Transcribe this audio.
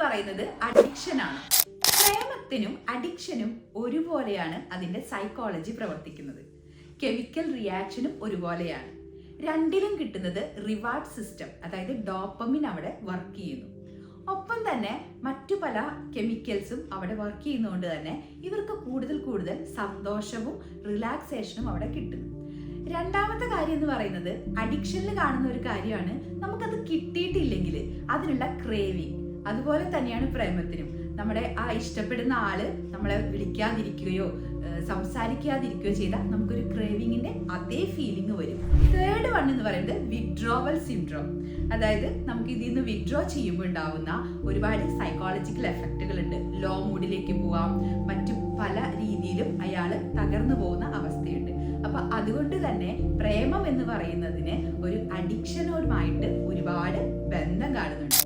പറയുന്നത് അഡിക്ഷൻ ആണ്. പ്രേമത്തിനും അഡിക്ഷനും ഒരുപോലെയാണ് അതിന്റെ സൈക്കോളജി പ്രവർത്തിക്കുന്നത്. കെമിക്കൽ റിയാക്ഷനും ഒരുപോലെയാണ്. രണ്ടിലും കിട്ടുന്നത് റിവാർഡ് സിസ്റ്റം, അതായത് ഡോപ്പമിൻ അവിടെ വർക്ക് ചെയ്യുന്നു. ഒപ്പം തന്നെ മറ്റു പല കെമിക്കൽസും അവിടെ വർക്ക് ചെയ്യുന്നതുകൊണ്ട് തന്നെ ഇവർക്ക് കൂടുതൽ സന്തോഷവും റിലാക്സേഷനും അവിടെ കിട്ടുന്നു. രണ്ടാമത്തെ കാര്യം എന്ന് പറയുന്നത് അഡിക്ഷനിൽ കാണുന്ന ഒരു കാര്യമാണ്, നമുക്കത് കിട്ടിയിട്ടില്ലെങ്കിൽ അതിനുള്ള ക്രേവിങ്. അതുപോലെ തന്നെയാണ് പ്രേമത്തിനും. നമ്മുടെ ആ ഇഷ്ടപ്പെടുന്ന ആള് നമ്മളെ വിളിക്കാതിരിക്കുകയോ സംസാരിക്കാതിരിക്കുകയോ ചെയ്താൽ നമുക്കൊരു ക്രേവിങ്ങിന്റെ അതേ ഫീലിംഗ് വരും. തേർഡ് വൺ എന്ന് പറയുന്നത് വിഡ്രോവൽ സിൻഡ്രോം. അതായത് നമുക്ക് ഇതിൽ നിന്ന് വിഡ്രോ ചെയ്യുമ്പോൾ ഉണ്ടാവുന്ന ഒരുപാട് സൈക്കോളജിക്കൽ എഫക്റ്റുകൾ ഉണ്ട്. ലോ മൂഡിലേക്ക് പോവാം, മറ്റു പല രീതിയിലും അയാള് തകർന്നു പോകുന്ന അവസ്ഥയുണ്ട്. അപ്പൊ അതുകൊണ്ട് തന്നെ പ്രേമം എന്ന് പറയുന്നതിന് ഒരു അഡിക്ഷനോടുമായിട്ട് ഒരുപാട് ബന്ധം കാണുന്നുണ്ട്.